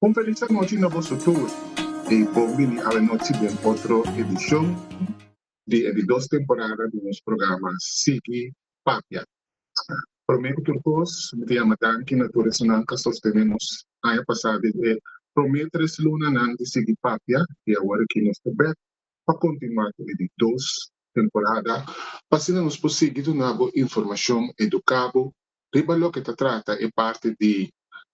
Un feliz noche a vosotros y bienvenidos a la noche de otra edición de dos temporadas de los programas Sigi Papia. Prometo turcos, me llamo Dan, que naturalmente nunca sostenemos año pasado de prometres luna nan de Sigi Papia y ahora que nos toca para continuar de dos temporadas, para nos conseguir dar informação educável, riba lo que te trata é parte de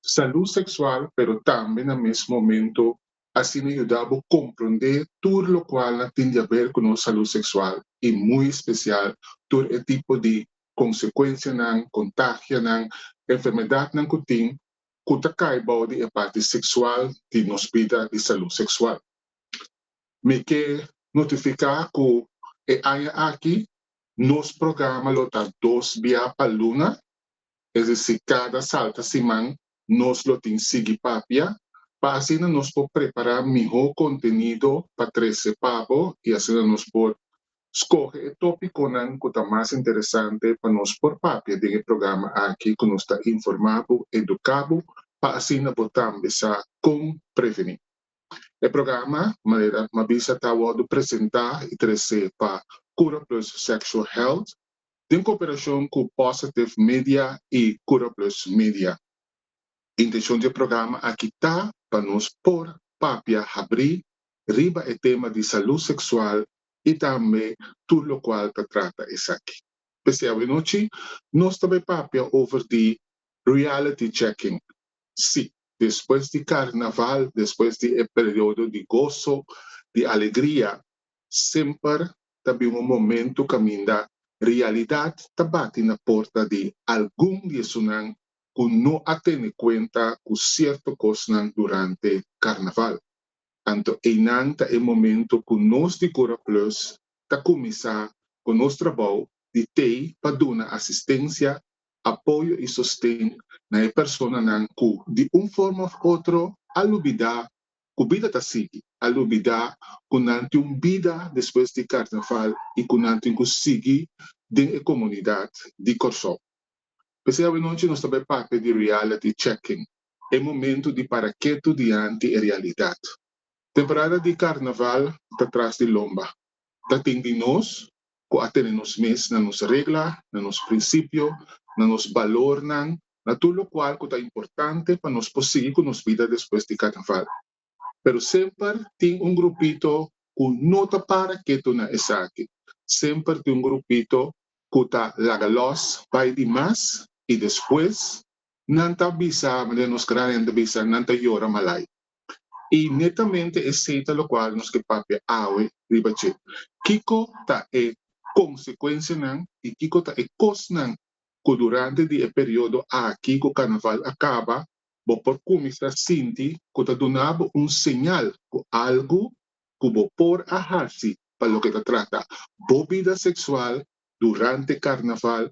saúde sexual, pero também no mesmo momento assim ajudava a compreender tudo o qual tem a ver com a saúde sexual e muito especial todo o tipo de consequência não contágio não enfermidade não que tem que cai body a parte sexual de nossa vida de saúde sexual. Me quer notificar que aqui nos programa lo tá 2 via a luna, é decir, cada salta semana nos lo tem Sigi Papia, para assim nos pode preparar melhor conteúdo para 13 pavo e assim nos pode escolher o tópico que está mais interessante para nós por Papia de programa aqui que nos está informado, educado, para assim nós podemos com prevenir. O programa, maneira, uma visa está a apresentar e trazer para Cura Plus Sexual Health, em cooperação com Positive Media e Cura Plus Media. A intenção do programa aqui está para nos por Papia abrir, riba o tema de saúde sexual e também tudo o qual trata isso aqui. Especialmente, nós também Papia over de reality checking. Sim. Depois de carnaval, depois de período de gozo, de alegria, sempre também momento que a realidade bate na porta de algum dia que não atende conta com certo coisa durante carnaval. Então, é momento que nós de Cura Plus começar com nosso trabalho de ter para dar assistência, apoio e sustento na persona que de forma ou outra alubida que vida está sigue alubida que não tem vida depois de carnaval e que não tem que seguir dentro da comunidade de Corsó. Especialmente nós também parte de reality checking, é momento de para que tu diante a realidade. Temporada de carnaval está atrás de lomba, está tem de nós que atende nos mês na nossa regra, na nosso princípio, na nosso valor, na tudo o qual é importante para nós prosseguir com nossa vida depois de carnaval. Pero sempre tem grupito que não está para que tu na aqui. Sempre tem grupito que está lagalos vai demais e depois não está bisa, mas nos queremos bisa, não está llora malai. E netamente é certo o qual nos que papel awe ribache. Kiko tá é consequência não e Kiko tá é coisa que durante o período aqui que o carnaval acaba, por começar a sentir que está dando sinal que algo que por aharse para o que se trata de vida sexual durante carnaval,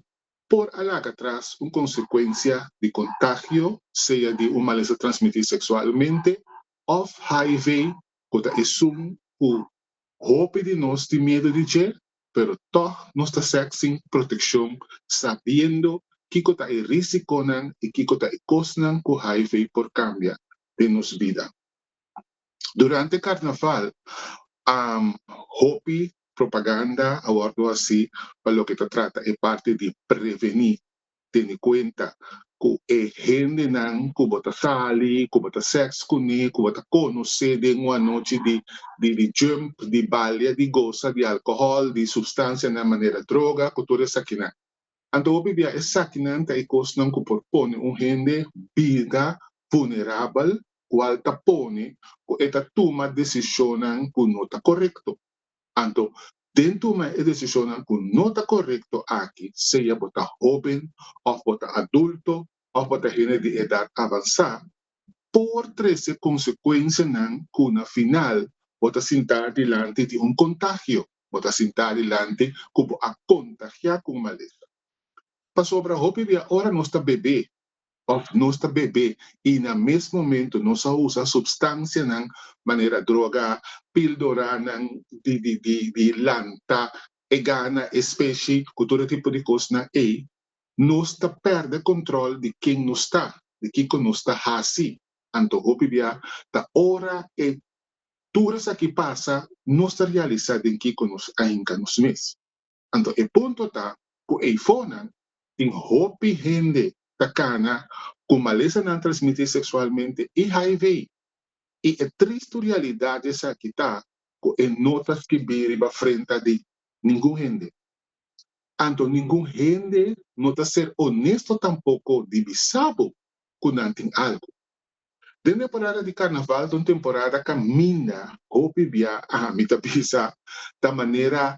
por alaga atrás consequência de contágio, seja de maleza transmitida sexualmente, ou HIV, que é que hope de nós de medo de dizer, pero toch nós está sem proteção, sabendo que está o risco e que está o custo que HIV por cambia de nossa vida. Durante carnaval, hope propaganda, abordo assim, para o que se trata, é parte de prevenir, ter conta que é gente que bota sali, que bota sexo com ele, que bota conhecer de uma noite de jump, de balia, de goza, de álcool, de substância na maneira droga, que tudo isso aqui. Então, o bebê é saquinante e coisa que propõe gente vida vulnerável, qual tapone, que está toma decisão que não está correto. Então, dentro de uma decisão que não está correto aqui, seja botar jovem, ou botar adulto, ou botar gente de idade avançada, por trazer consequências que na final botar sentar diante de contágio, botar sentar diante como a contagiar com maleza. Para sobre a roupa, agora nós está bebê, ou nós está bebê, e no mesmo momento nós usa substância de maneira droga, píldora de lanta, egana, espécie, todo tipo de coisa, e nós está perde controle de quem nós está, de quem nós está assim. Anto hopibia, ta ora e turas aqui passa, não está realizado em que nos ainda nos mês. Anto e ponto tá, ku e fona, tem hopi gente ta cana, com maleza não transmitir sexualmente e HIV. E a triste realidade é que tá, ku e notas que biriba frente de nenhum gente. Anto nenhum gente nota ser honesto tampoco divisado com nanting algo. Den temporada de carnaval, de temporada caminha, hopi bia, mitapisa, da maneira,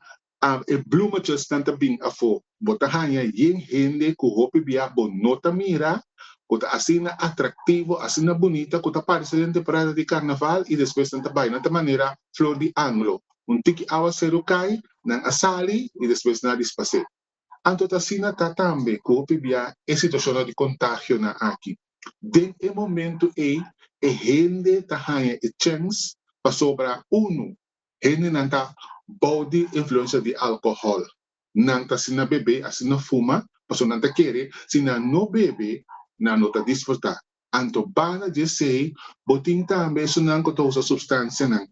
e bloemetjes dan te bing afo. Bota hanya yen gente ku hopi bia bonota mira, kuta asina atractivo, asina bonita, kuta parece den temporada de carnaval, e depois dan te bay, na maneira, flor de anglo. Un tiki awa serukai, nang asali, e depois na dispase. Anto tasina tatambe, ku hopi bia, e situação de contágio na aqui. Den e momento e gente tahanya e chance pa sobra uno. Gente nanta body influência de álcool. Nanta sina bebe, asina fuma, paso nanta quere, sina no bebe, na nota disfrutar. Anto bana de sei, botin tambe sunan ko to sa substância nan.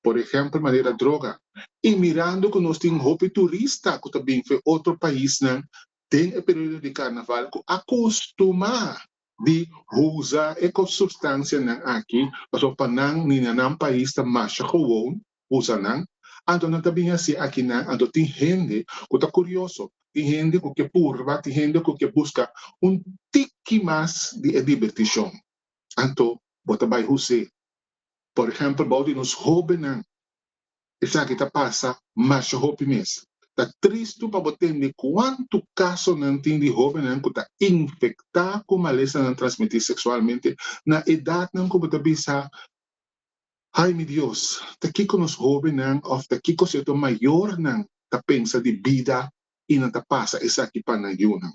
Por exemplo, maneira droga. E mirando que nós temos hopi turista, que também foi outro país, né? Tem o período de carnaval, que acostuma de usar substância nan aqui, paso panang ni nanang país ta masya gewoon, usa nang, ando nang tabi nga si aqui nang, ando tem gente, que tá curioso, tem gente que purva, tem gente que busca tiki mais de divertição. Anto, bota vai huse. Por exemplo, baudi nos hobe nang, esa kita passa, masya hopi mes. Tá triste para botar de quanto caso não tem de jovem que está infectado com maleza não transmitir sexualmente na idade não como bisa. Ai meu Deus, tá aqui com os jovens não, ou tá aqui com o maior não, tá pensa de vida e não tá passa essa aqui para não yuna.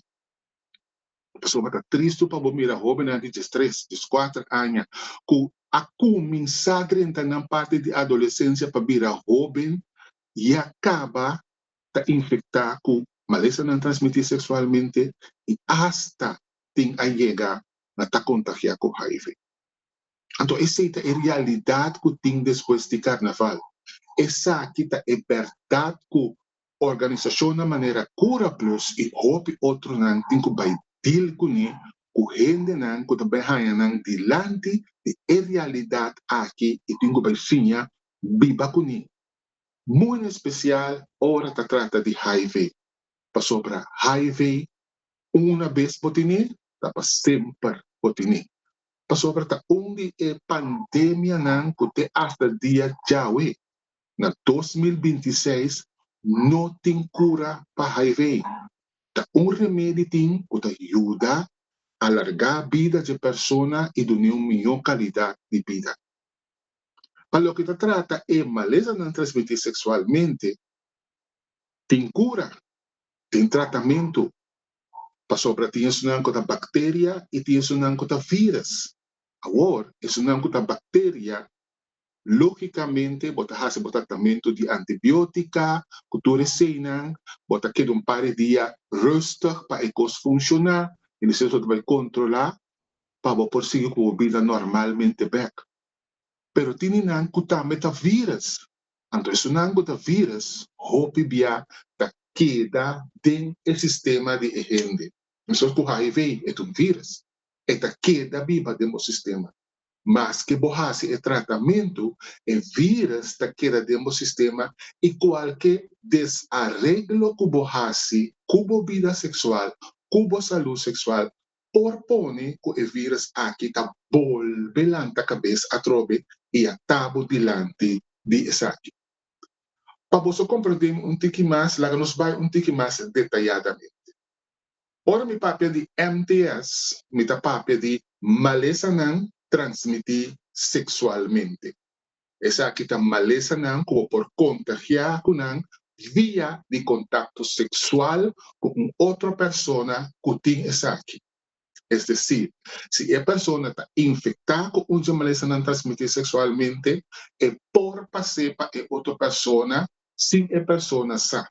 Pessoa tá triste para bomira jovem não de 3, de 4 anos, que a começar na parte de adolescência para virar jovem e acaba infectar com maleza não transmitir sexualmente e hasta tem a chegar a contagiar com HIV. Então, essa é a realidade que tem depois de carnaval. Essa aqui é a verdade que a organização na maneira Cura Plus e houve outro não tem que vai deal com ele, com gente não que também há não dilante de a realidade aqui e tem que vai finha viva com ele. Muito especial, ora se trata de HIV. Para sobre HIV, uma vez botini, para sempre botini. Para sobre onde é pandemia não que hasta dia jawe, na 2026, não tem cura para HIV. Tá remédio tem que ajuda a alargar a vida de pessoa e dar uma melhor qualidade de vida. Para o que se trata é maleza não transmitir sexualmente, tem cura, tem tratamento, para sobre tem uma bactéria e tem uma vírus. Agora, é uma bactéria, logicamente, bota tratamento de antibiótica, cultura sena, bota que um par de dias rustig para a coisa funcionar, e depois você vai controlar para conseguir que a vida normalmente back. Pero tem não que vírus. Então, esse não vírus, hope bia da queda dentro do sistema de gente. Então, o HIV é vírus. É da queda viva dentro do sistema. Mas que borrasse o tratamento, é vírus da queda dentro do sistema e qualquer desarreglo que borrasse, com vida sexual, com saúde sexual, propõe que o vírus aqui está volvendo a cabeça a trobe e a tabo dilante de essa aqui. Para você compreender tique mais, lá nos vai tique mais detalhadamente. Ora, mi papel de MTS, mi papel de maleza não transmitir sexualmente. Essa aqui está maleza não como por contagiar com via de contato sexual com outra pessoa que tem essa aqui. É decir, se a pessoa está infectada com uma maleza não transmitir sexualmente, é por passar para outra pessoa sem a pessoa saber.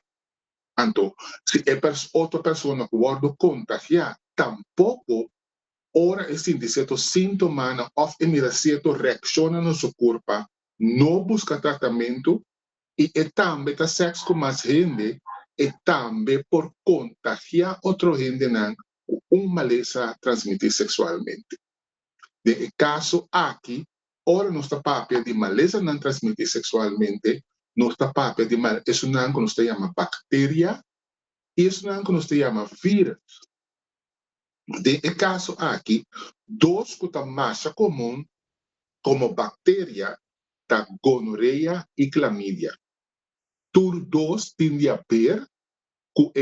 Então, se a outra pessoa pode contagiar, tampouco ora sinti certo sintoma of emira certo reazione no seu corpo, não busca tratamento e também tá sexo com mais gente e também por contagiar outro gente não maleza transmitir sexualmente. De caso aqui, ora nossa papia de maleza não transmitir sexualmente, nossa papia de mal, isso não que nós chama bactéria, isso não que nós chama vírus. De caso aqui, dois que mais comum como bactéria da gonorreia e clamídia. Tur dois tende a ver que o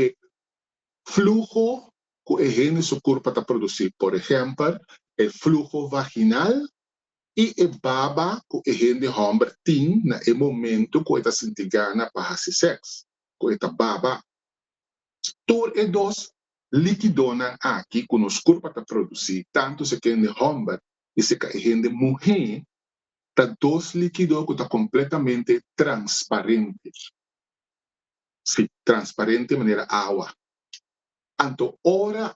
flujo que o gene seu corpo está produzir. Por exemplo, o fluxo vaginal e a baba que o gene homem tem no momento que está sentindo gana para fazer sexo. Que está baba. Tur e dois liquidona aqui que nos corpo está produzir, tanto se que o homem e se que o gene mulher, tá dois líquidos que está completamente transparentes. Sim, transparente de maneira água. Então, ora,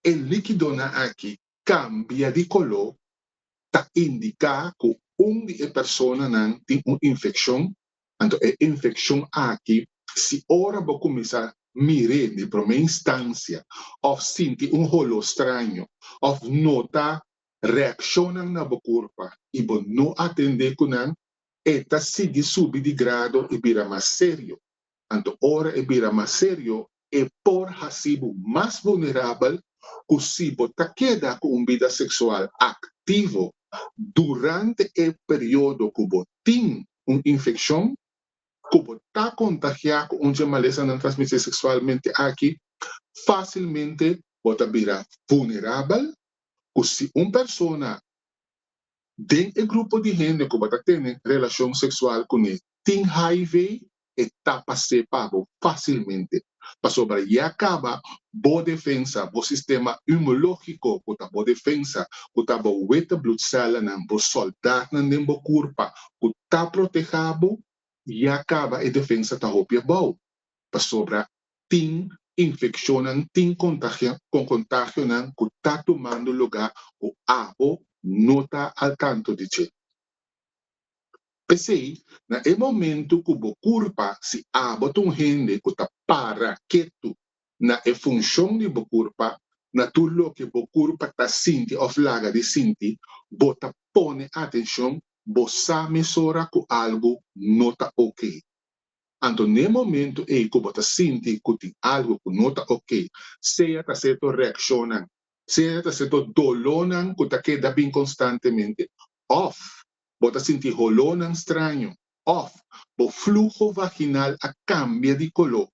o líquido aqui cambia de color, para indicar que de pessoa tem uma infecção. Então, a infecção aqui, se ora vou começar a mirar de primeira instância, ou sentir rolo estranho, ou notar reação na corpo, e vou não atender com ela, eta sigue subir de grado e vira mais sério. Então, ora e vira mais sério, e por recibo mais vulnerável, que se você queda com vida sexual ativo durante o período que você tem uma infecção, que você está contagiado com uma maleza não transmitida sexualmente aqui, facilmente você vira vulnerável, que se uma pessoa dentro do grupo de gente que você tem relação sexual com ele, tem HIV, etapa separada facilmente. Para sobre e acaba, boa defesa, o sistema imunológico, boa defesa, boa weta bloedcellen, boa soldado na corpo, que está protegido, e acaba a defesa está hopia bom. Para sobre tem infecção, tem contágio, com contágio, que está tomando lugar, o abo não está al tanto de ti. Pensei, no momento que o corpo se abre um gente que está para quieto na função de o corpo, na tudo que o corpo está sentindo, ou flaga de sentir, bota põe atenção, você mesura que algo não está ok. Então, no momento em que você sente que tem algo que não está ok, seja está certo reacionando, seja está certo dolonando, que está queda bem constantemente, off, você sente rolonando estranho, off, o fluxo vaginal a cambia de color,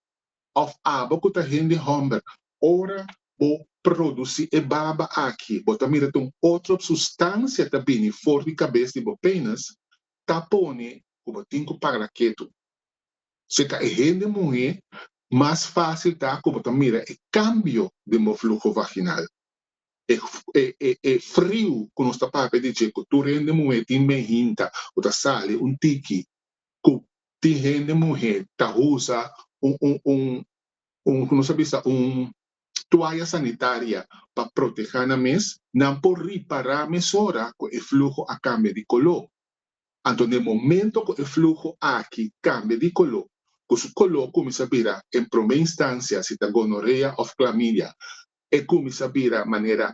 off, que está gente homem, ora, o produzir e baba aqui, você mira uma outra substância também fora de cabeça de pênis, tá pone, que você tem que parar quieto. Se a gente mulher, mais fácil está como mira o cambio de meu fluxo vaginal. É frio quando está para dizer que tu rende mulher tem mehinta, ou tá sale tiki, que tem rende mulher tá usa como sabe toalha sanitária para proteger na mes, não por reparar a mesora que o fluxo a cambia de color. Então, no momento que o fluxo aqui cambia de color, que o color começa a virar, em primeira instância, se está gonorreia ou clamídia, e começa a virar maneira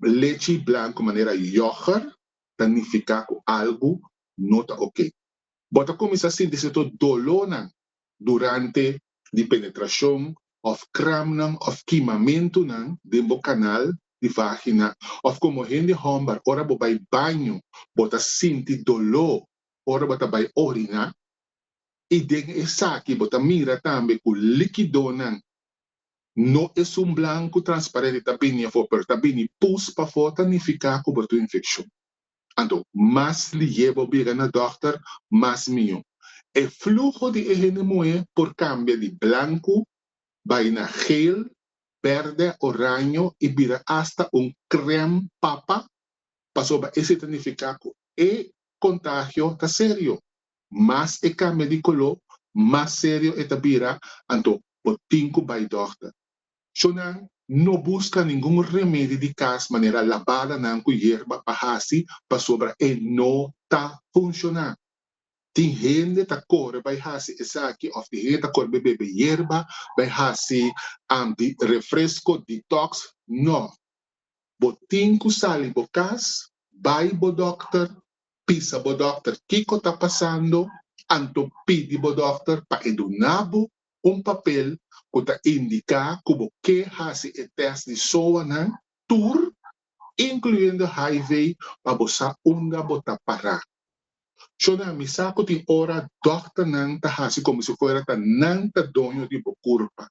leite branco, maneira yoghurt, significa que algo não está ok. Você começa a sentir certo dolor durante a penetração, ou cram, ou queimamento dentro do canal de vagina, ou como gente homem, ora você vai banho, você sente dolor, ora você vai orinar, e dentro essa aqui, você mira também que o líquido não é branco transparente, também é for, também pus para fora, significa que você tem infecção. Então, mais ligeiro vir na doctor, mais melhor. O fluxo de higiene por cambio de branco, vai na gel, verde, orange e vira hasta creme papa, passou para esse significa que o contagio está sério. Mas o cambio de color, mais sério está vira, então, por 5 by doctor. Sonan, no busca ningún remedio de casa manera lavada ng hierba pahasi pa sobra e no ta funciona. Tem gente que corre vai hasi essa aqui of the gente corre bebe hierba vai hasi de refresco detox no. Botin ku sali bocas vai bo doctor pisa bo doctor kiko tá passando anto pidi bo doctor pa edunabo papel que indica como que hasi e test de soa na tour incluindo HIV para bosa unda bota para. Shona misako ti ora doctor nang tahasi como se fuera ta nang ta donyo di bokurpa.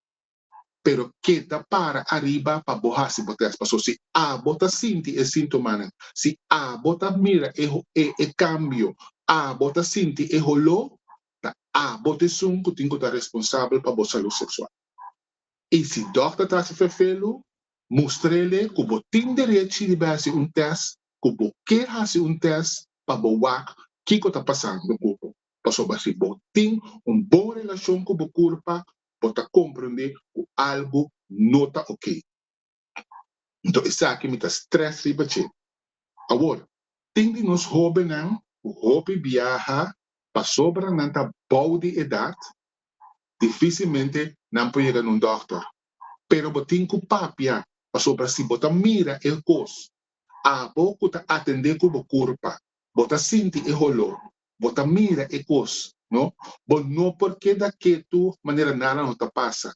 Pero kita para arriba pa bohasi botas paso si a bota sinti e sintoma si a bota mira e cambio a bota sinti e holo ta a bota sun kutingo ta responsável pa bo saúde sexual. E se doctor tá se fefelo mostrele que botin direito de base test que bo que hasi test pa bo wak kiko tá passando no corpo. Paso basi botin bom relação com o corpo para compreender que algo não está ok. Então, isso aqui me dá stress riba che. Agora, tem de nos hobby não, o hobby viaja para sobra não tá boa de idade, dificilmente não pode ir num doctor. Pero botin com papia, para sobra se bota mira el cos, a pouco tá atender com o corpo, bota sinti e rolo, bota mira e cos, no? Bom, não porque daqui tu maneira nada não tá passa.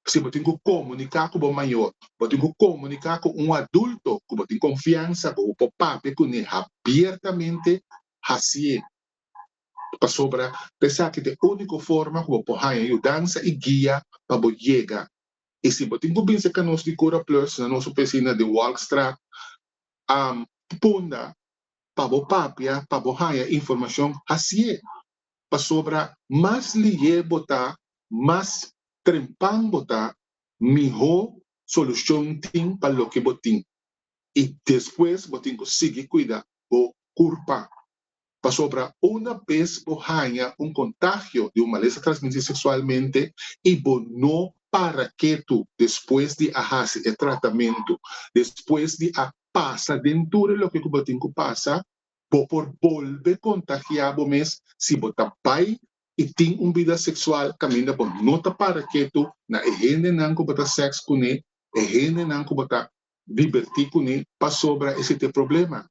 Se você tem que comunicar com o maior, você tem que comunicar com adulto, que você tem confiança, com o papai, com ele abertamente, assim. Para sobra, pensar que a única forma que você pode ajudar e guia para você chegar. E se você tem que pensar que nós de Cura Plus, na nossa oficina de Walkstraat, punda, para você papai, para você informação assim. Para sobra, mais ligue botar, mais trempang botar, melhor solução tem para o que botin. E depois botin conseguir cuidar do corpo. Para sobra, uma vez bohanha contágio de uma doença transmitida sexualmente e não para que tu, depois de fazer o tratamento, depois de passa dentro do que botin passa, por volver contagiado mes se botar pai e tem vida sexual caminha por nota para que tu na gente não que botar sexo com ele, gente não que botar divertir com ele para sobra esse problema.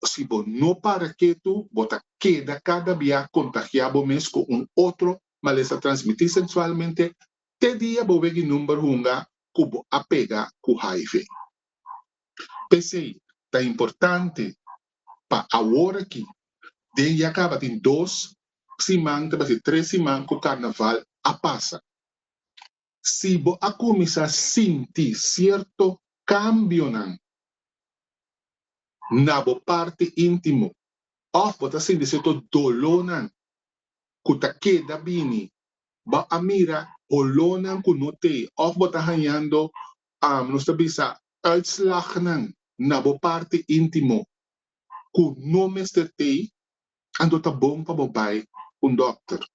Se você não para que tu bota queda cada dia contagiado mes com outro maleza transmitir sexualmente, te dia vou ver que número hunga cubo apega com HIV. PCI, tá importante para agora aqui, já acaba em 2 semanas, 3 semanas com o carnaval a passa. Se você começar a sentir certo cambio na parte íntimo, ou você sentir certo dolor que está queda bem, você mira o dolor que não tem, ou você está ganhando, nós bisa uitslag na parte íntimo, que não me estetei, ando tá bom para bobai doctor.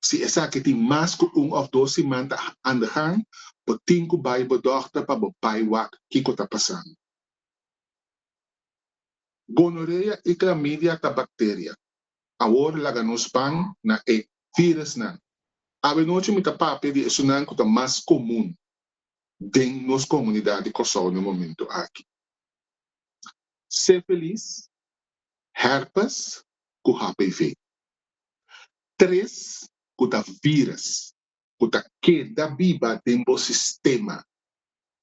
Se essa que tem mais que 1 ou 2 semanas aan de gang, botin ko bai bo doctor para bobai wak kiko tá passando. Gonorreia e chlamydia ta bactéria. Agora laga nos pan na vírus na. Ave noite me papi de isso não que mais comum dentro nos comunidade que só no momento aqui. Sífilis, herpes, com HPV. 3, com o vírus, com o queda viva dentro do sistema.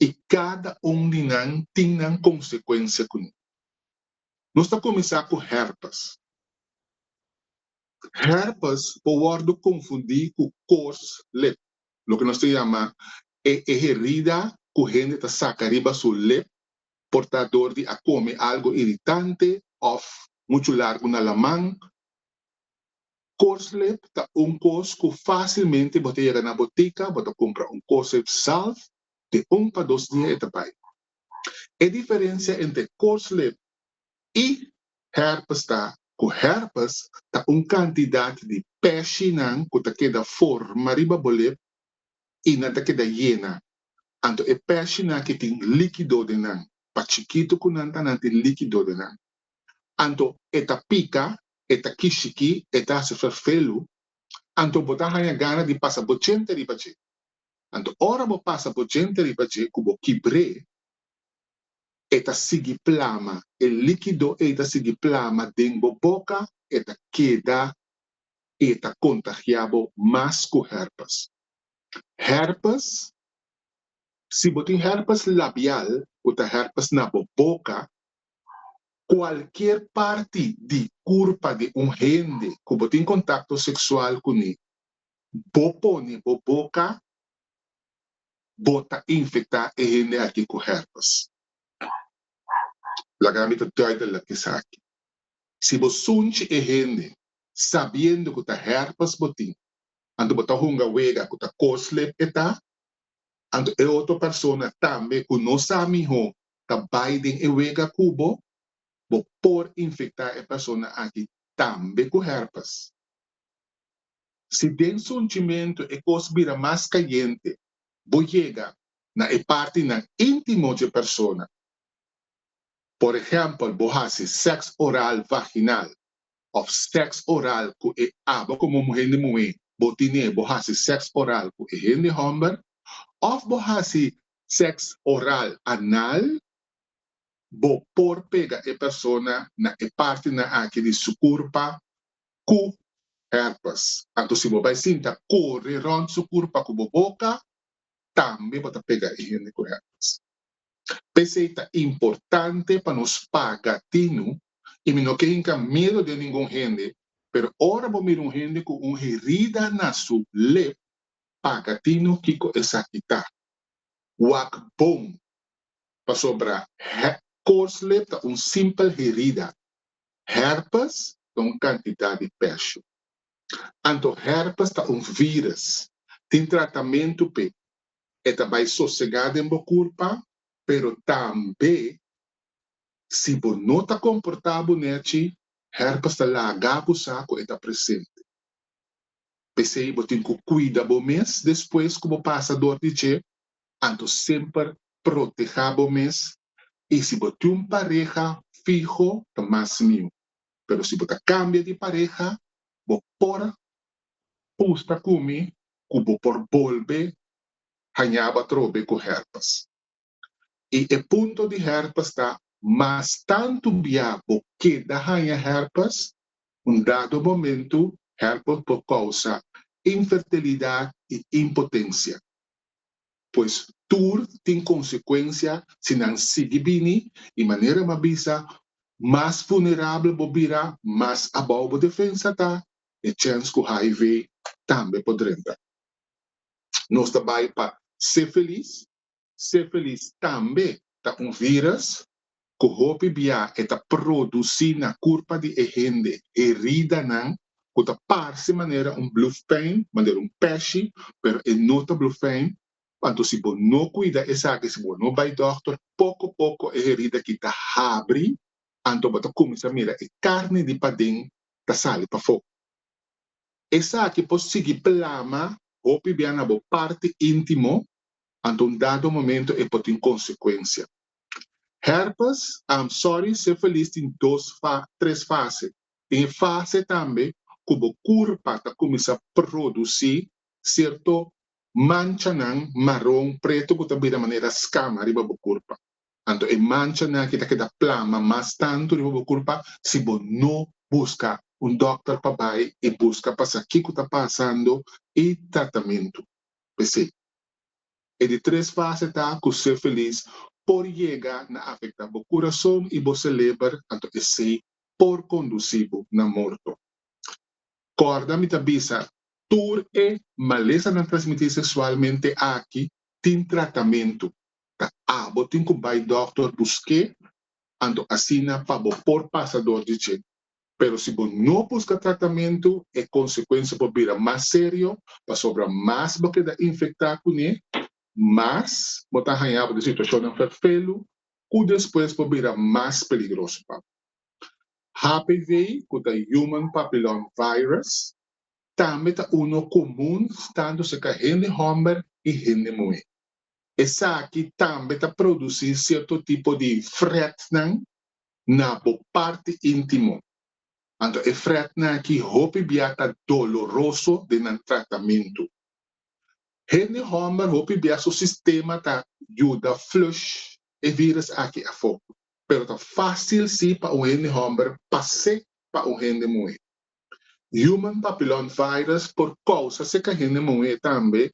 E cada de nós tem consequência com isso. Nós estamos começando com herpes. Herpes pode confundir com cors-lep, o que nós chamamos herida que a gente está sacando sobre o lep, portador de come algo irritante ou muito largo na mão. Cors-lep é cos que facilmente você chega na botica, você compra cors-lep salve de 1 para 2 dias e tapai. A diferença entre cors-lep e herpes está que herpes está quantidade de peixe que queda forma riba bolep e não queda llena. Anto e peixe na que tem líquido de nan. Pa chiquito kunanta nan tem líquido de nan. Anto eta pica, eta kishiki, eta se ferfelu. Anto bota hanya gana di passa bocente ripache. Anto ora bo passa bocente ripache kubo kibre. Eta sigi plama. El líquido eta sigi plama dengo boca, eta queda, eta contagiabo más con herpes. Herpes, si botin herpes labial, o herpes na boca, cualquier parte de curpa de un gente que botin contacto sexual con él, bopone boca, bota infectar a gente aqui com herpes. La gambita duidelijk que aqui. Se você sunche a gente, sabendo que está herpes botin, ando bota hunga wega que está coslep eta, ando e outra pessoa também que não sabe ho, tá baiden e wega cubo, bo por infectar a pessoa aqui também com herpes. Se den sentimento e coisa vira mais caliente, bo chega na e parte na íntimo de pessoa. Por exemplo, bo hace sexo oral vaginal, ou sexo oral com e abo como mulher de mulher, bo tine bo hace sexo oral com e gente homem, ou bo hace sexo oral anal, bo por pega e persona na e parte na aqui de su corpo com herpes. Então, se você vai sentir corre rond su corpo com a boca, também pode pegar e gente com herpes. Peseta importante para nos pagatino e não querem medo de nenhum gente, pero ora vou mir gente com uma herida na sua lep, pagatino kiko essa kita. Wak bom para sobrar corslep tá simples herida. Herpes é uma quantidade de peixe. Então, herpes tá vírus. Tem tratamento pe. Eta vai sossegado em boculpa, pero também, se você não está comportável nele, herpes tá lá, gabo saco eta presente. Pensei, você tem que cuidar do mês, depois que você passa dor de che, então sempre proteger o mês. E se você tem uma pareja fijo, tá mais mil. Pero se você cambia de pareja, você por pusta comer, você por volver, hanhaba trobe com herpes. E o ponto de herpes está, mas tanto viabo que da hanha herpes, dado momento, herpes por causa infertilidade e impotência. Pois tur tem consequência se não sigue bem e maneira mabisa mais vulnerável bobira, mais abaixo defesa tá e chance que o HIV também pode entrar. Nós trabalhamos para ser feliz também tá vírus que o bia está produzindo na curva de gente herida não que tá parece maneira bluff pain, maneira peixe, pero é nota bluff pain. Então, se você não cuida essa que se você não vai doctor, pouco a pouco a herida que está abre, então você começa a mirar a carne de padem tá sale para fora. Essa que pode seguir plama, ou bia na parte íntimo, então dado momento e pode ter consequência. Herpes, I'm sorry, ser feliz tem três fases. Tem fase também que o corpo começa a produzir certo mancha marrom preto que também de maneira escama riba do corpo. Então, é mancha que está plama, mas tanto riba do corpo se você não busca doctor para vai e busca passar o que está passando e tratamento. Pensei. E de três fases tá que ser feliz por chegar na afetar o coração e o cérebro, então esse por conduzido na morte. Corda me tabisa, tur e maleza não transmitir sexualmente aqui tem tratamento. Tá, botin que vai doctor busque, então assim para por passador de che. Pero se você não busca tratamento, a consequência pode vir mais sério, para sobrar mais porque da infectar com ele, mas botar arranhado de situação enfermelo, que depois pode vir mais perigoso. HPV, que é Human Papilloma Virus, também é comum, tanto se que gente homem e gente mulher. essa aqui também está produzir certo tipo de fretnan na parte íntimo. Então, é fretnan que hopi biata doloroso de nan tratamento. Hende homem hopi biata o sistema tá ajuda flush e vírus aqui a fogo. Pero tá fácil se para o hende homem passe para o hende mulher. Human papillomavirus por causa se que a hende mulher também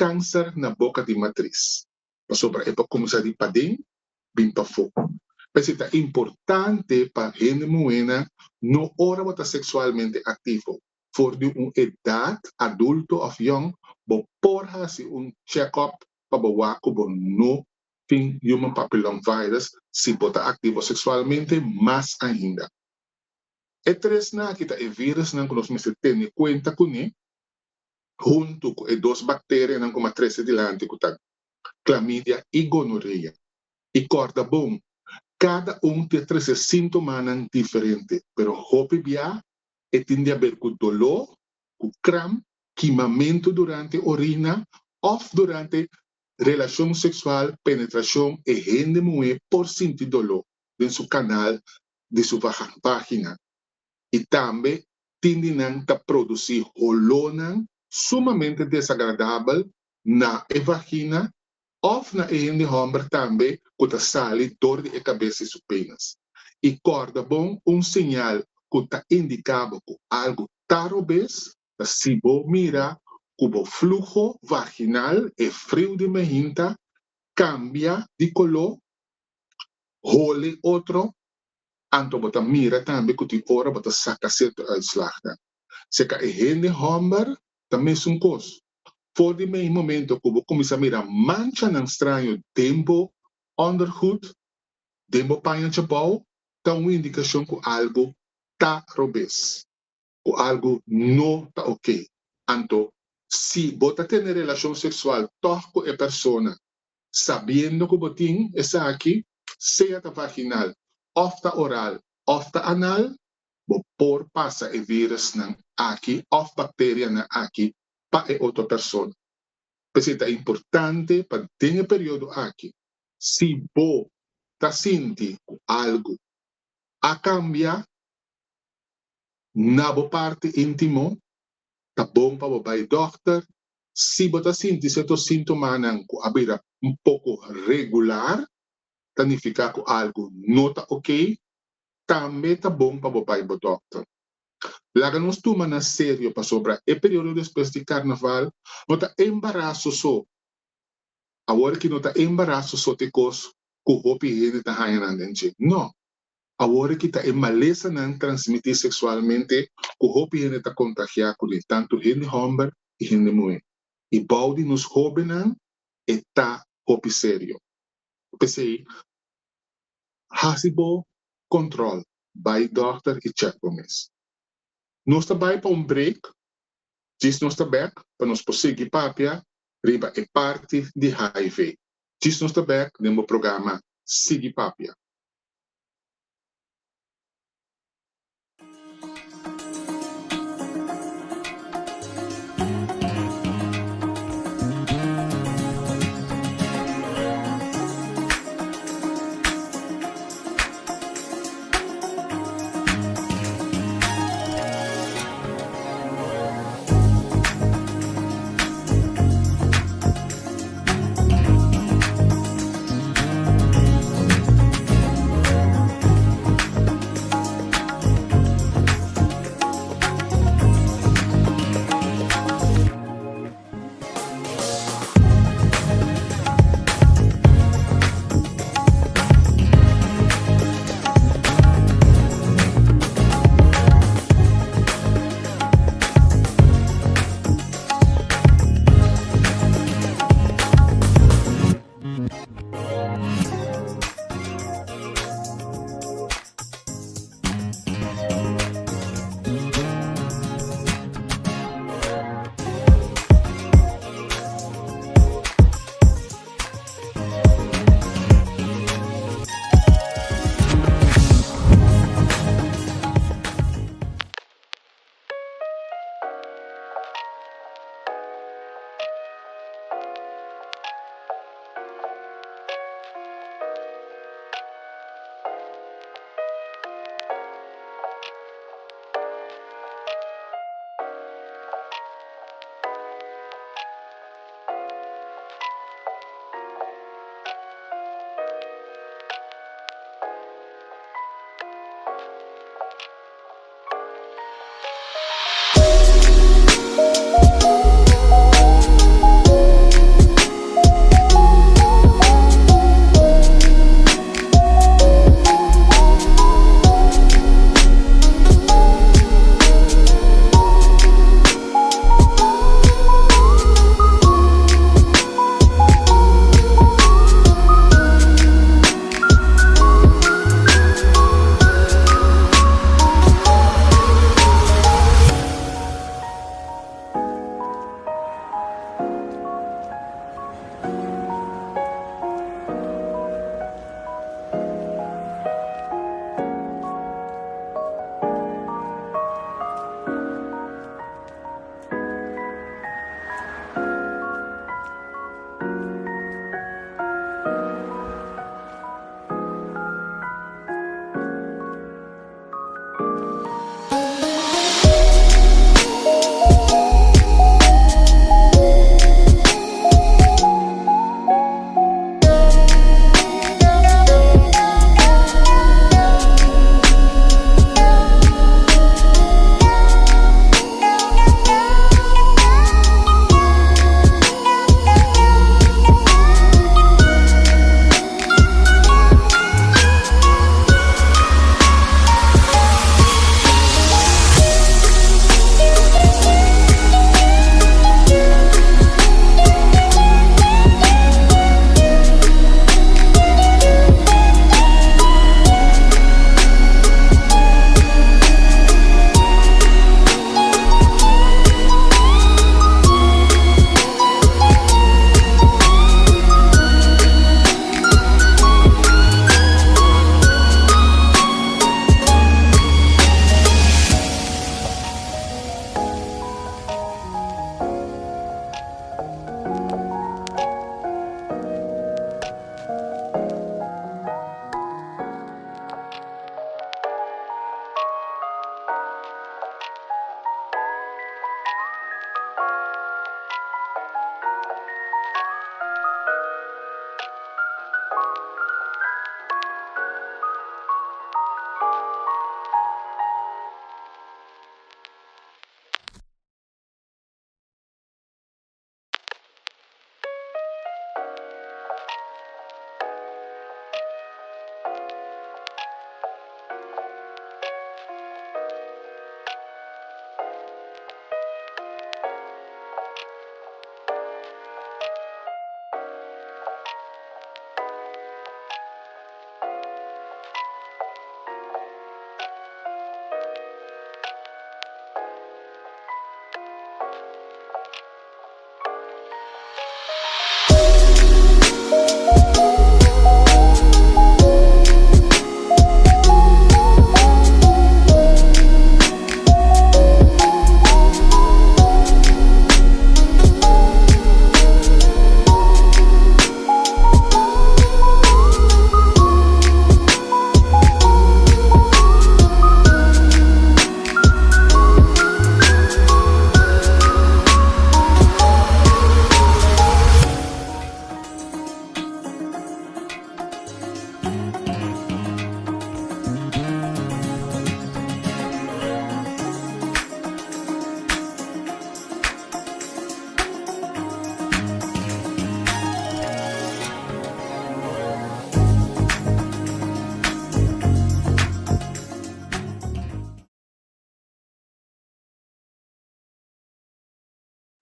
câncer na boca de matriz. Sobre a começar de padim, bem para fogo. Mas é importante para a gente mulher não hora estar sexualmente ativo. For de idade adulto ou young, porra se check-up para o que não tem human papillomavirus se botar ativo sexualmente mais ainda. E três na que é vírus não nós me tem conta com ele, junto com duas bactérias não como a três delante que tá clamídia e gonorreia. E corda bom, cada tem três sintomas diferentes, pero hope bia tende a ver com dolor, com cram, queimamento durante orina, ou durante relação sexual, penetração e gente mulher por sentir dolor em seu canal de sua vagina. E também tende a produzir hormônios sumamente desagradáveis na vagina, ou na gente homem também, que sale dor de cabeça e supenas. E corda bom, sinal que está indicado que algo está obes, se você mira que o fluxo vaginal e frio de mehinta cambia de color, role outro, anto você mira também que tem hora você saca certo uitslag. Se que a gente homem também é coisa. Voor die mijn momento que eu comecei a mirar mancha num estranho tempo underhood, tempo panha de pau, tá uma indicação que algo tá robes, que algo não tá ok. Então, se você tem relação sexual com a pessoa, sabendo que você tem essa aqui, seja vaginal, ou oral, ou anal, você pode passar o vírus aqui, ou bactéria aqui, para outra pessoa. Mas é importante para ter período aqui. Se você está sentindo algo a cambiar na parte íntima, está bom para o doctor. Se você está sentindo certos sintomas que pouco regular, significa que algo não está ok, também está bom para o doctor. Laga nos toma na sério para sobre o período depois de carnaval, não está embaraço só. Agora que não está embaraço só de coisa que o hopi ele está ganhando. Não. Agora que está em maleza não transmitir sexualmente, que o hopi ele está contagiado com tanto gente homem e gente mulher. E balde nos jovens não está hopi sério. Pensei, hasibo control, by doctor e check por mês. Nós estamos para break, diz nós estamos back, para nós prosseguir papia, riba é parte de HIV. Diz nós estamos back, no programa Sigue Papia.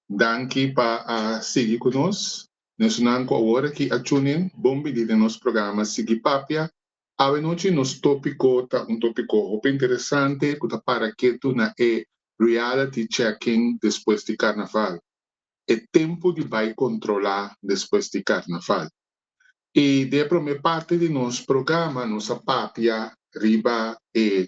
Danke pa seguir conosco. Nós não agora que a tunin bombi de nosso programa Sigi Papia. A noite nos tópico tá tópico bem interessante que tá para que tu na reality checking depois de carnaval. É tempo de vai controlar depois de carnaval. E de primeira parte de nosso programa, nossa papia riba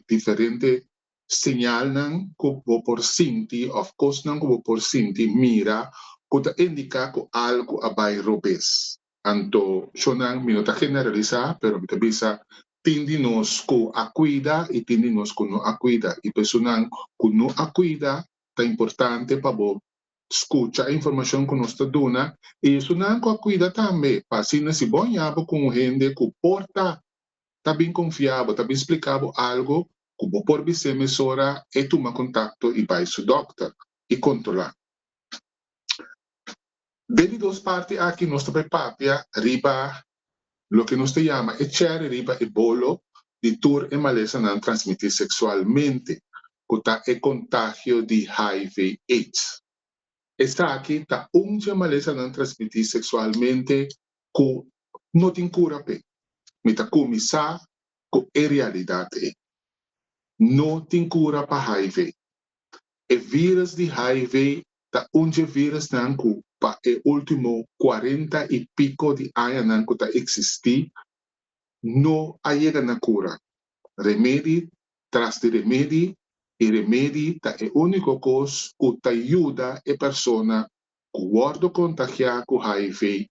diferente señal nan ko por sinti, of course nan ko por sinti mira ko ta indica ko algo abay robes. Anto, so nan minuta generaliza, pero mita bisa tindi nos ko acuida e tindi nos ko no acuida. E personan ko no acuida ta importante pa bo escucha a informação que nós dona e isso não cuida também para se não se banhava com gente que porta tá bem confiável tá bem explicável algo que vou por você emissora e tomar contato e vai seu doctor e controlar. Dentro das partes aqui nós também papia riba lo que nós chama é cher riba e bolo de tour e maleza não transmitir sexualmente que tá é contágio de HIV/AIDS. Esta aqui tá maleza não transmitir sexualmente que não tem cura pe. Mita começar com a realidade. Não tem cura para HIV. O vírus de HIV tá vírus não que para o último 40 e pico de anos não que tá existir, não chega na cura. Remédio, tras de remédio, e remédio tá é o único coisa que te ajuda a pessoa que guarda contagiar com HIV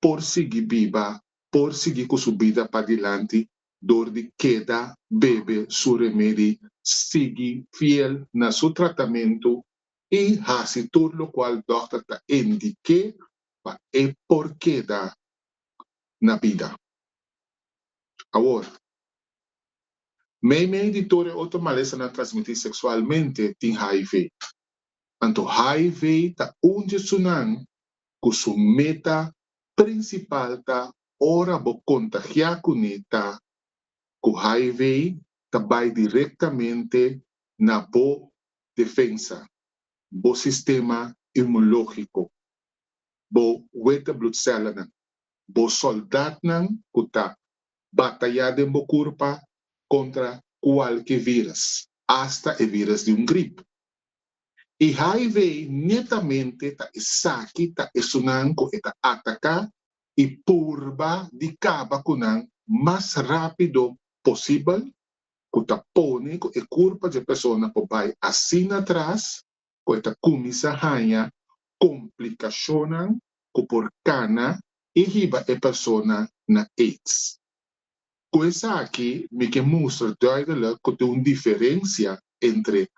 por seguir viva, por seguir com sua vida para adiante, dor de queda, bebe seu remédio, seguir fiel na seu tratamento e fazer tudo o qual o doutor está indique para e por queda na vida. Agora, meio de toda outra maleza não transmitir sexualmente tem HIV. Então, HIV está onde sunan com sua meta principal tá ora bo contagiar com ita com HIV tá vai diretamente na bo defesa, bo sistema imunológico, bo weta blood cell nan, bo soldat nan que tá batalhando em bo corpo contra qualquer vírus, hasta o vírus de gripe. E HIV netamente tá saque tá esunanco eta atacar e purba de caba kunan mais rápido possível que tá pone que a culpa de pessoa por vai assim atrás que eta comisa hanha complicação que por cana e riba a pessoa na AIDS. Coisa aqui me que mostra duidelijk que tem uma diferença entre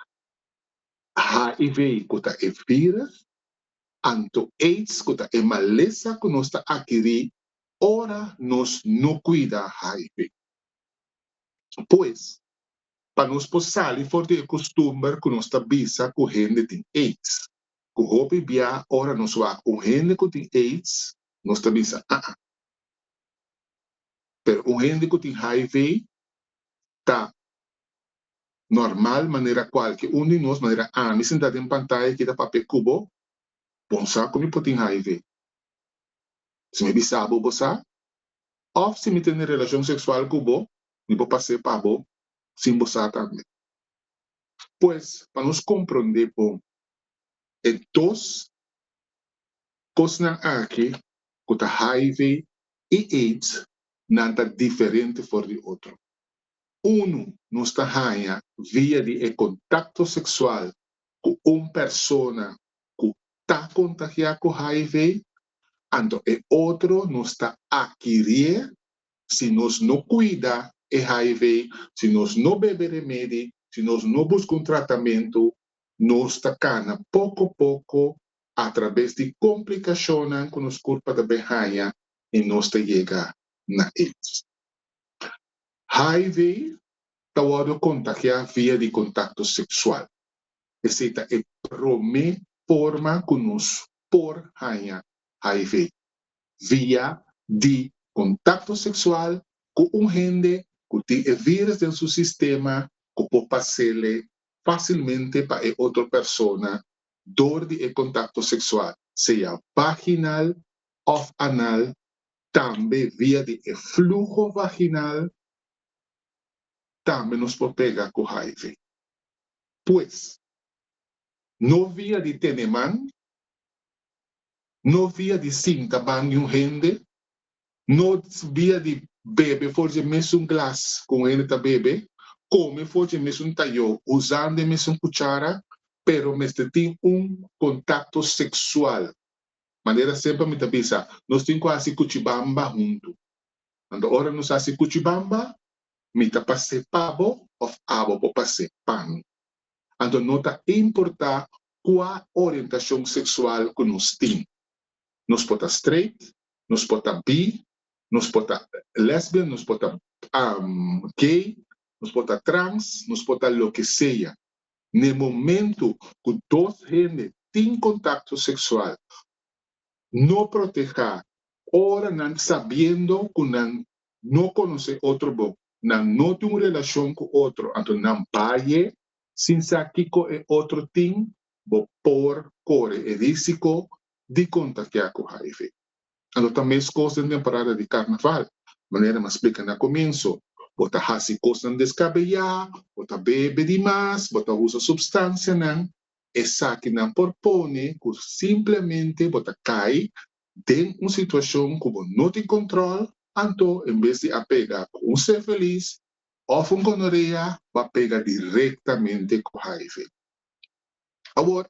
HIV que tá é vírus anto AIDS que tá é maleza que nós tá adquirir ora nós não cuida HIV. Pois, para nós sair fora de costume que nós tá bisa com gente tem AIDS. Que hope bia ora nós vai com gente que tem AIDS, nós tá bisa Pero gente que tem HIV tá normal maneira qual que de nós maneira me sentar em pantalla que dá papel cubo, bom sabe como tem HIV. Se me bisa bo bosa, ou se me tem relação sexual cubo, me vou passar para bo sem bosa também. Pois, para nos compreender bom, dos coisas aqui que tá HIV e AIDS não tá diferente for de outro. Nós tá via de contato sexual com uma pessoa que está contagiada com HIV, então outro nós está adquirir se nós não cuida de HIV, se nós não bebe remédio, se nós não buscamos tratamento, nós está cana pouco a pouco através de complicações com os corpos da berraia e nós está chega na AIDS. HIV está contagiar via de contato sexual. Essa é a primeira forma que nós por HIV via de contato sexual com gente que tem vírus em seu sistema que pode passar facilmente para outra pessoa door de contacto sexual, seja vaginal of anal, também via de flujo vaginal, também nos pode pegar com HIV. Pois, no via de teneman, no via de cinta banho rende, no via de bebe forje mesmo glass com ele tá bebe, come forje mesmo tayo, usando mesmo cuchara, pero mesmo tem contato sexual. Maneira sempre me pensa, nós temos quase cuchibamba junto. Quando ora nós fazemos cuchibamba, me tá passe pavo of abo po passe pan. Então nota importa qual orientação sexual que nós temos. Nós pode straight, nós pode bi, nós pode lesbian, nós pode gay, nós pode trans, nós pode lo que seja. No momento que dois gente têm contato sexual, não proteger, ora não sabendo que não conhece outro bom, não tem uma relação com outro, então não pague, sem saber que é outro tem, por corre é risco de contagiar com HIV. Então também as coisas na temporada de carnaval, maneira mais explica no começo, bota hasi coisas descabellar, bota bebe demais, bota usa substância não, essa que não propõe, que simplesmente bota cai tem uma situação que não tem controle, então, em vez de apegar com um ser feliz, ou com gonorreia, vai pegar diretamente com HIV. Agora,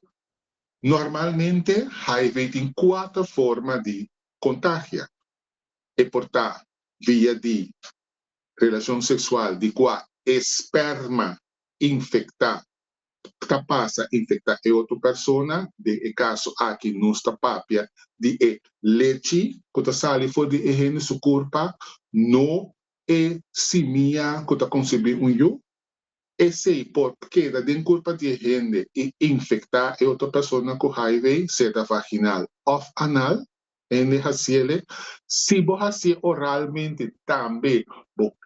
normalmente, HIV tem 4 formas de contágio. É portar via de relação sexual, de qual esperma infectar, capaz de infectar a outra pessoa, de caso aqui nos tapapia, de leite, que sale fora de higiene seu corpo, não é simia que concebeu eu, esse pode quedar dentro do corpo de higiene e infectar a outra pessoa com HIV, seja vaginal ou anal, se você oralmente também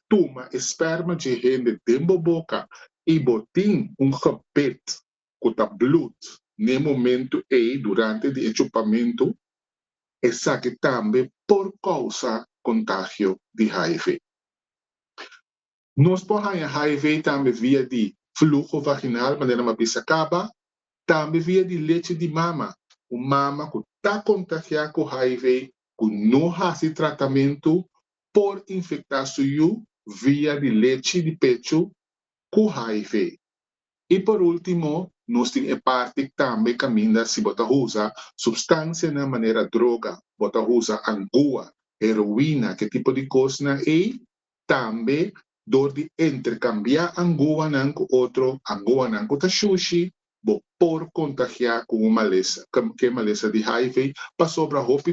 toma esperma de higiene dentro da boca, e botem gebed com o bloed no momento e durante o chupamento, essa que também por causa contágio de HIV. Nós podemos HIV também via de fluxo vaginal, maneira mais acaba, também via de leite de mama. O mama que está contagiado com HIV, que não faz tratamento, por infectar seu via de leite de pecho com HIV. E por último, nós temos a parte que também caminha se você usa substância na maneira droga, você usa angua, heroína, que tipo de coisa, e também dor de intercambiar angua com outro, angua com sushi, por contagiar com uma maleza, que é maleza de HIV, para sobre a roupa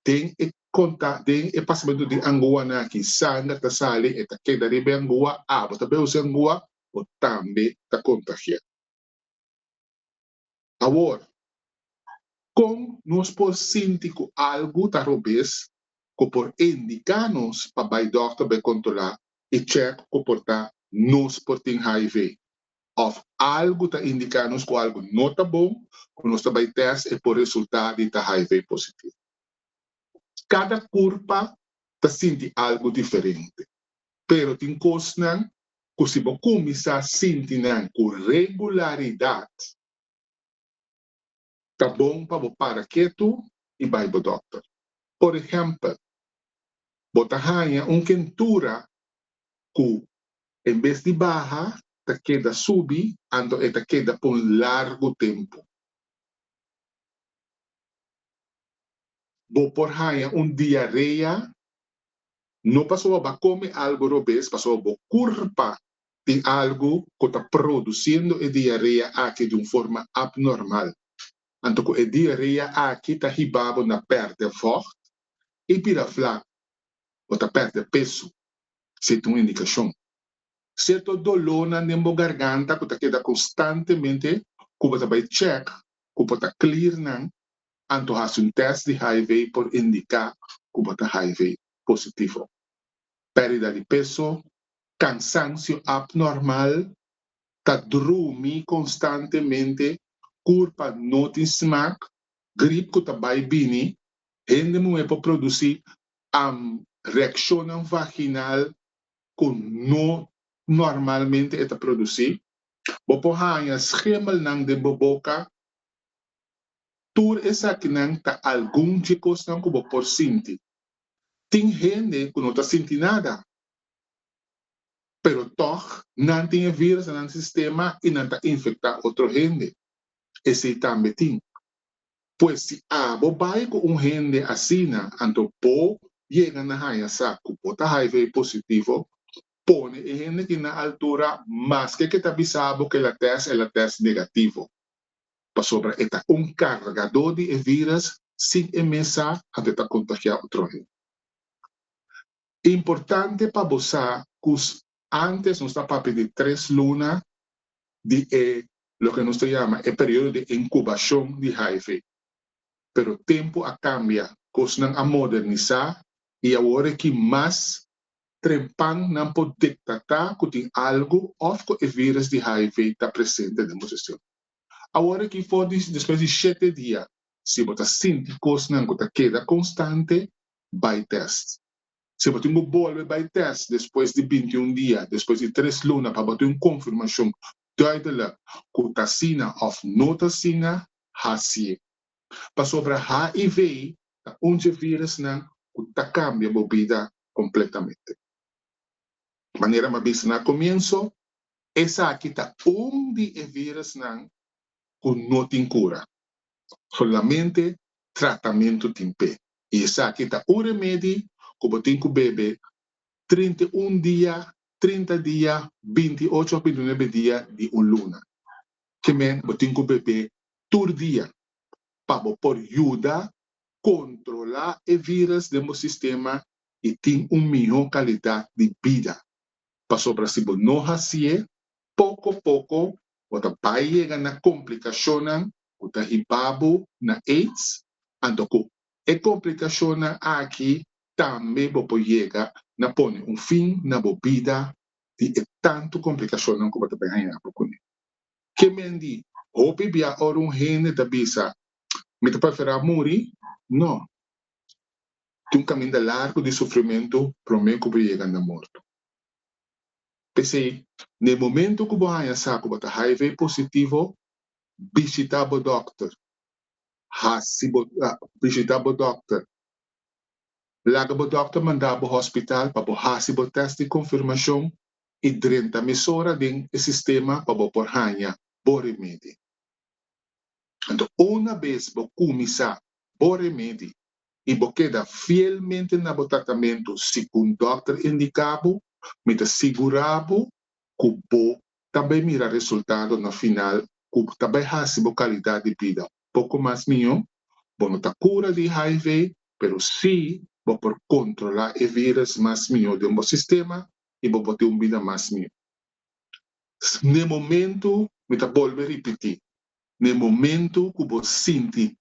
tem o passamento de angua que sangue está sale, e queda de angua, você também usa angua, ou também está contagiado. Agora, como nós podemos sentir que algo está robês, que por indicar-nos para o doctor para controlar e check que portar nos por ter HIV. Ou algo está indicando-nos que algo não está bom, que nós também teste e por resultado está HIV positivo. Cada curva está sentindo algo diferente. Pero tem coisas que se você começar a sentir com regularidade, está bom para você parar quieto e vai ao doctor. Por exemplo, você ganha uma quentura que, em vez de barra, está queda subir, então está queda por largo tempo. Você por ganha uma diarreia, não passou a comer algo robês, passou a curva de algo que está produzindo a diarreia aqui de uma forma abnormal. Então, a diarreia aqui está ribado na perde forte e pira flaco, ou está perde peso, se tem uma indicação. Certo dolor na garganta que está queda constantemente, que você vai check, que você está clear, então faz um teste de HIV por indicar que você está HIV positivo. Pérdida de peso, cansancio abnormal, está dormir constantemente, curpa não tem smack, gripe que tá vai bini, gente não é para produzir reação vaginal que não normalmente é para produzir. Bopo hanya schemel nang de boboca, tur esa que nang ta algum chicos nang kubo por sinti. Tem gente que não tá sentindo nada. Pero toch, não tem vírus no sistema e não tá infectar outro gente. Esse também tem. Pues si bobai com gente assim, anto po chega na haya sa kupo ta HIV positivo, pone gente que na altura mais que tá bisabo que la test negativo. Para sobre esta cargador de vírus sin emesa até tá contagiar outro gente. Importante para você que antes nos está para pedir 3 lunas de lo que nos llama el periodo de incubación de HIV. Pero o tempo a cambia, coisa a modernizar e agora que mais trempan não pode detectar que tem algo ou que o vírus de HIV está presente na museu. Agora que for depois de 7 dias, se você sente coisa que queda constante, vai teste. Se você volta vai teste depois de 21 dias, depois de 3 lunas, para ter uma confirmação duidelijk que está sina ou não está sina, HC. Para sobre HIV, onde vírus não cambia a vida completamente. De maneira mais no começo, essa aqui está onde o vírus não tem cura. Solamente tratamento tem pé. E essa aqui está o remédio que você tem que beber 31 dias, 30 dias, 28, 29 dias de uma luna. Que você tem que beber todo dia. Para poder ajudar a controlar o vírus do sistema e ter uma melhor qualidade de vida. Para sobre se você não assim, pouco a pouco, você vai chegar na complicação, você vai na AIDS, então, a complicação aqui também pode chegar na pôr fim na vida de tanto complicação que você vai ganhar. Que me diz, houve bia ora gente da bisa, me te preferir morrer? Não. Tem caminho largo de sofrimento para mim que vai chegar na morte. Pensei, no momento que você sabe que você HIV positivo, visitar o doctor. Visitar o doctor. Laga o doctor mandar para o hospital para fazer o teste de confirmação e 30 horas dentro do sistema para por ganhar o remédio. Então, uma vez você começar o remédio e você queda fielmente no tratamento segundo o doctor indicado, me segurado que você também mira resultado no final, que também faz a qualidade de vida. Pouco mais melhor, você não está cura de HIV, mas sim, você pode controlar o vírus mais melhor do sistema e você ter uma vida mais melhor. No momento, me volto a repetir, no momento que você sente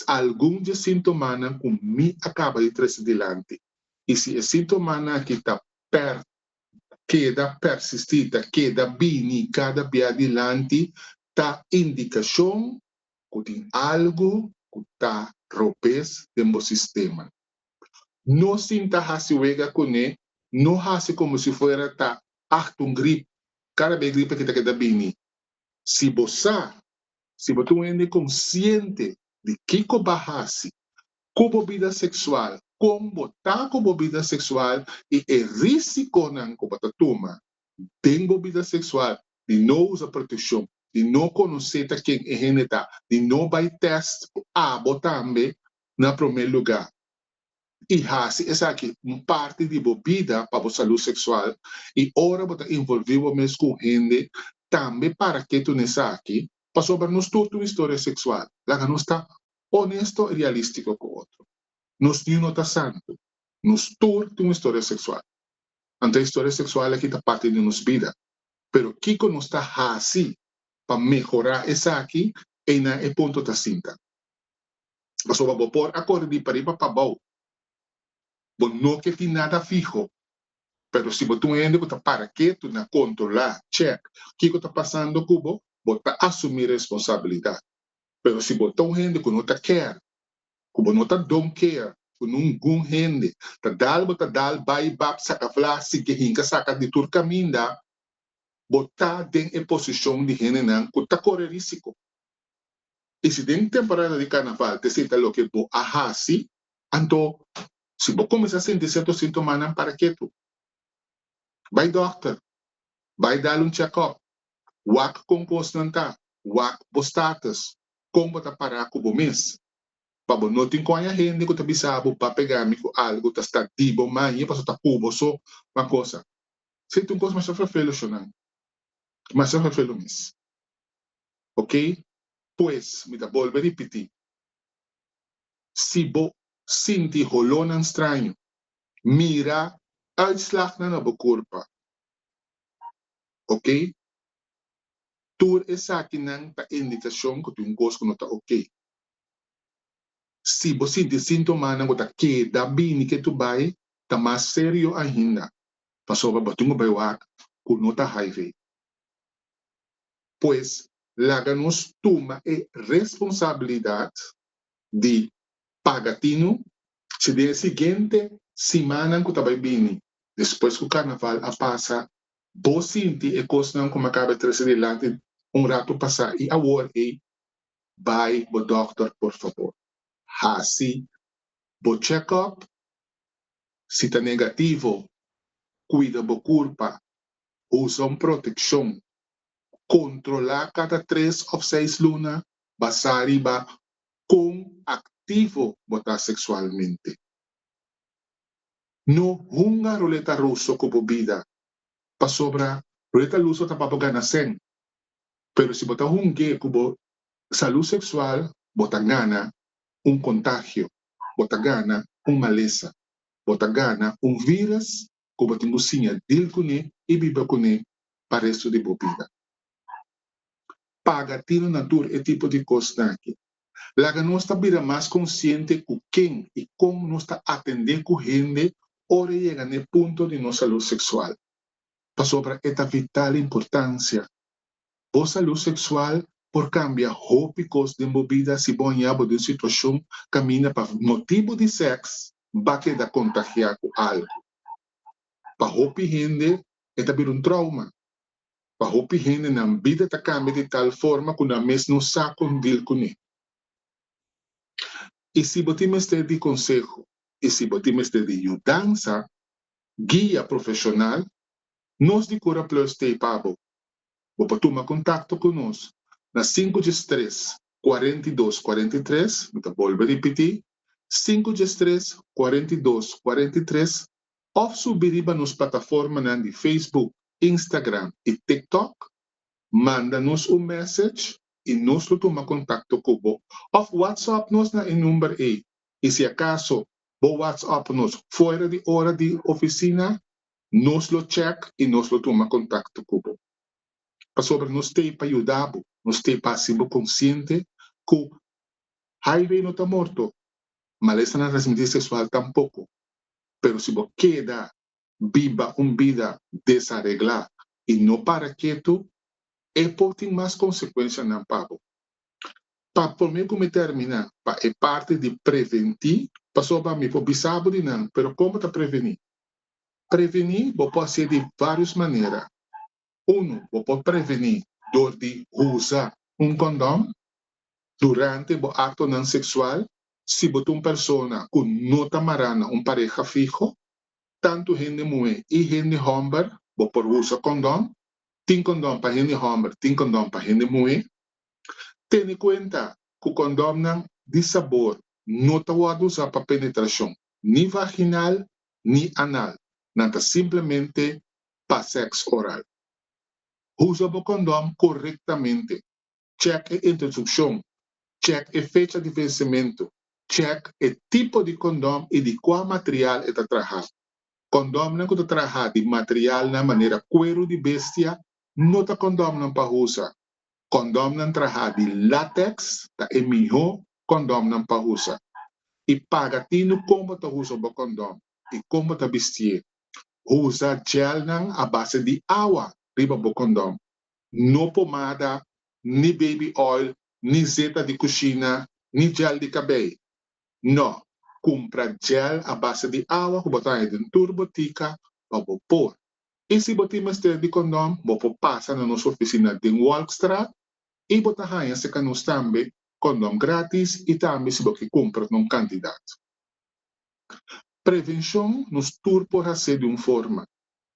algum de sintomas que me acaba de trazer adiante, e se o sintoma que está queda persistida, queda bem cada dia adiante, está indicação que tem algo que está rompendo no sistema. Não sinta assim com ele, não assim como se fosse tá gripe, cada vez gripe que está queda bem. Se você é consciente de que você como vida sexual, como botar como vida sexual e o risco que você toma tem vida sexual, de não usar proteção, de não conhecer quem é gente, de não vai teste também no primeiro lugar. E essa aqui uma parte de vida para a saúde sexual e ora você envolvido mesmo com gente também para que tu nessa aqui para sobre nós toda história sexual, lá que nós está honesto e realístico com o outro. Nós não está santo, nós todos uma história sexual. Então a história sexual aqui está parte de nossa vida, pero Kiko não está assim para melhorar essa aqui e na é ponto da cinta. Mas sobre o por acordo de para ir para bom. Não que tem nada fijo, pero se você ainda está para que tu na controlar, check, o que está passando cubo, você assumir responsabilidade. Pero se botar um gente que não tá quer, que não tá don't care, que não gun gente, tá dal, vai, bap, saca flá, se que hinca, saca de tur caminda, botar den em posição de gente não, que tá corre risco. E se tem temporada de carnaval, te senta lo que bo ahasi, então, se você começar a sentir certos sintomas, para que tu? Vai doctor, vai dar check-up, wak com constanta, wak bo status, como tá parar com o mês. Para não ter com a gente que tá bisabo para pegar algo, tá está tibo, mas ia passar tá cubo, só uma coisa. Se tu coisa mais sofre felo, chonan, mas sofre felo mês. Ok? Pois, me dá volta a repetir. Se você sentir rolona estranho, mira uitslag na bo corpo. Ok? Tur esa aqui não tá indicação que tu gosto não tá ok. Se você sentir sintoma não tá que da bem que tu vai, tá mais sério ainda. Passou para batungo vai wak, ku não tá highway. Pois, láganos toma a responsabilidade de pagatino se de seguinte semana que tá vai bem, depois que o carnaval a passa, você sente e coisa não como acaba de trazer adelante rato passar e agora vai o doctor, por favor. Assim, o check-up, se está negativo, cuida da culpa, usa proteção, controlar cada 3 ou 6 lunas, basariba com ativo botar sexualmente. No hunga ruleta russo como vida, pa sobra ruleta russo tá para ganhar 100. Pero se botar hungue como salud sexual, botar gana contagio, botar gana maleza, botar gana vírus, como tem musinha dil kune e biba kune para resto de vida. Paga tino natur e tipo de coisa aqui. Laga nós está bira mais consciente com quem e como nós está atender com gente ora chega no ponto de nossa saúde sexual. Para sobre esta vital importância. A saúde sexual por cambiar hópicos de movida se bonhabo de situação caminha para motivo de sexo, vai que dá contagiar com algo. Para hópi gente, esta vira trauma. Para hópi gente na vida está cambia de tal forma que na mês não saca deal com ele. E se botimos de consejo, e se botimos de ajudança, guia profissional, nós de Cura Plus te pabo. Vou tomar contato conosco na 513 42 43, vou voltar a repetir, 513 42 43, ou subir nas plataformas de Facebook, Instagram e TikTok, manda-nos message e nós tomamos contato com você. Ou WhatsApp nos na número aí. E se acaso o WhatsApp nos fora de hora de oficina, nós lo check e nós lo tomamos contato com você. Para sobre nós ter para ajudar, nós ter para ser consciente que o highway não está morto, mas essa na transmissão sexual tampouco. Pero se você queda viva vida desarreglada e não para quieto, pode ter mais consequências na papo. Para por mim como terminar, é parte de prevenir, para sobre mim, para bisabo de não, pero como está prevenir? Prevenir pode ser de várias maneiras. Você pode prevenir dor de usar condom durante o ato não sexual, se você uma pessoa que não está marana, pareja fijo, tanto gente mulher e gente homem, você pode usar condom, tem condom para gente homem, tem condom para gente mulher. Tenha em conta que o condom não de sabor não está usado para penetração, nem vaginal, nem anal, não está simplesmente para sexo oral. Usa o condom corretamente. Check a introdução. Check a fecha de vencimento. Check o tipo de condom e de qual material está trabalhado. Condom não está trabalhado de material na maneira cuero de bestia, não está condom não para usar. Condom não trabalhado de látex, é melhor condom não para usar. E pagatino como está usando o condom e como está vestir. Usa gel não a base de água riba o condom. No pomada, ni baby oil, ni zeta de cozinha, ni gel de cabelo. Não. Compra gel à base de água que botar em turbotica para pôr. E se botar mestre de condom, você passa na nossa oficina de Walkstraat e botar aí esse canos também condom grátis e também se você compra num candidato. Prevenção nos turbo ser de uma forma.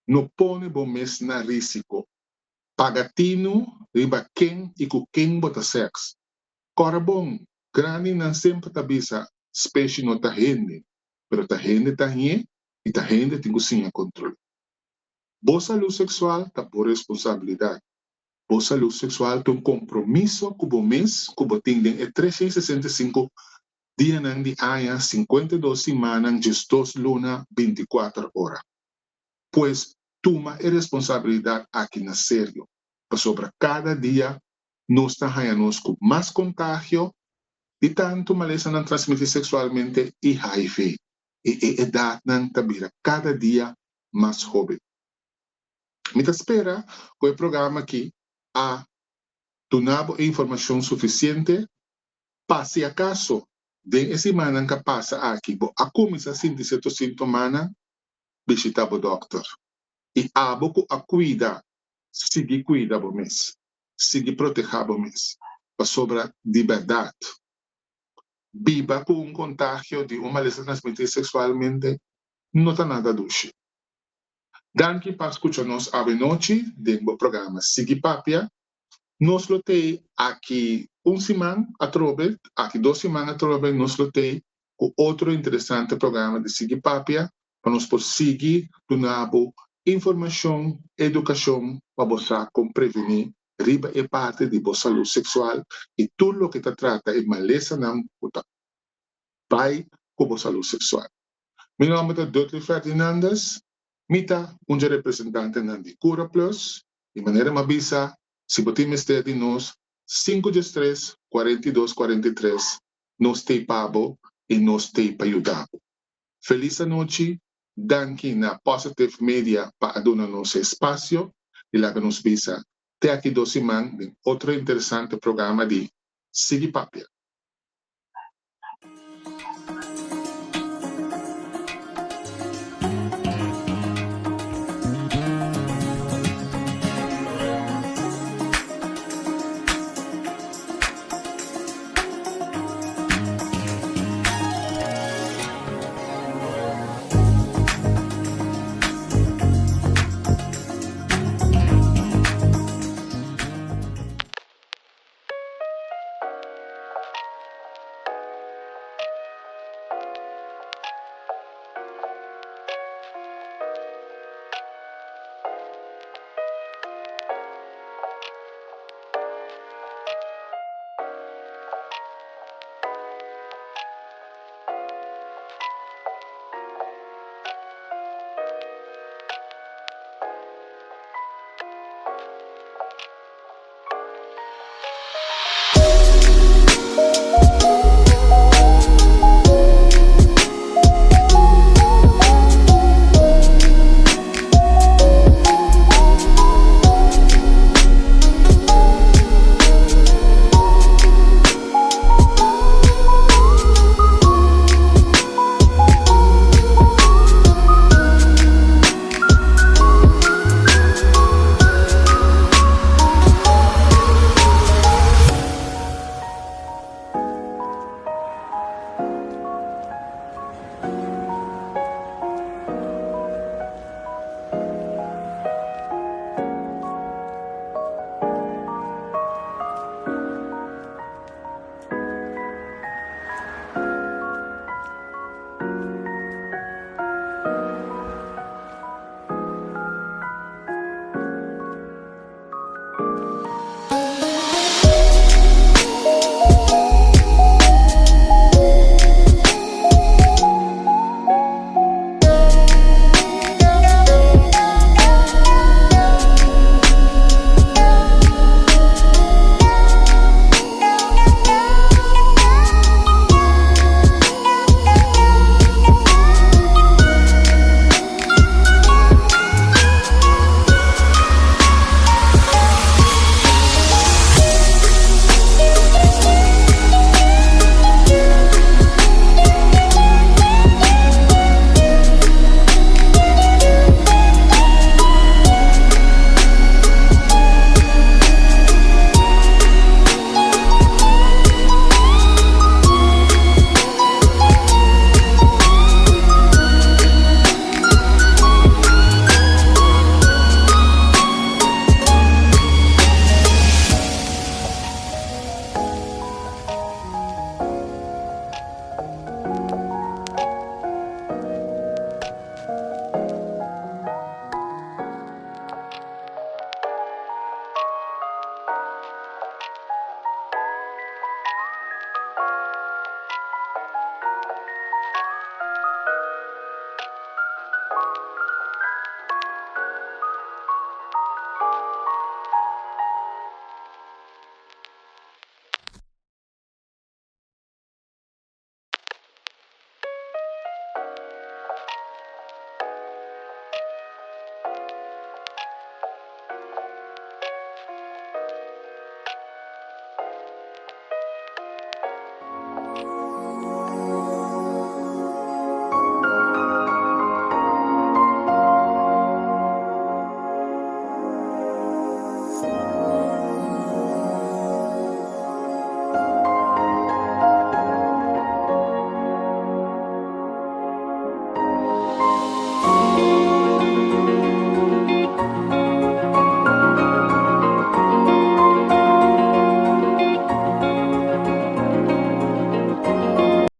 Não põe bom mês na risco. Pagatino, riba quem e com quem bota sexo. Cora bom, grande não sempre tabisa, espécie não tá rende, pero tá rende tá hier e tá rende tem que sim controle. Boa saúde sexual tá por responsabilidade. Boa saúde sexual tem compromisso com o mês, com o tem de 365 dias de ano, 52 semanas, 2 lunas, 24 horas. Pois toma a responsabilidade aqui na sério. Sobre cada dia, nós estamos com mais contágio e tanto maleza não transmitir sexualmente e HIV. E a idade não está cada dia mais jovem. Me espera com o programa aqui a donar informação suficiente para se acaso de semana que passa aqui, a começar a sentir certos sintomas, visitar o doctor. E a boca a cuidar, seguir cuidar o mês, seguir proteger o mês, para sobre de verdade. Viva com contágio de uma lesão transmitida sexualmente, não está nada doce. Danke para escutar-nos à noite do programa Sigi Papia. Nós lotei aqui semana atrás, aqui 2 semanas atrás, nós lotei com outro interessante programa de Sigi Papia, para nós por seguir do nabo informação, educação, para você prevenir riba e parte de boa saúde sexual e tudo o que trata de maleza não vai com boa saúde sexual. Meu nome é Dr. Ferdinandes, mita um representante de Cura Plus, de maneira mabisa, se você me está de nós, 513 42 43, nós te pabo e nós te para ajudar. Feliz noite, danke na Positive Media para dar-nos espaço e lá nos visa. Até aqui 2 semanas, outro interessante programa de Sigi Papia.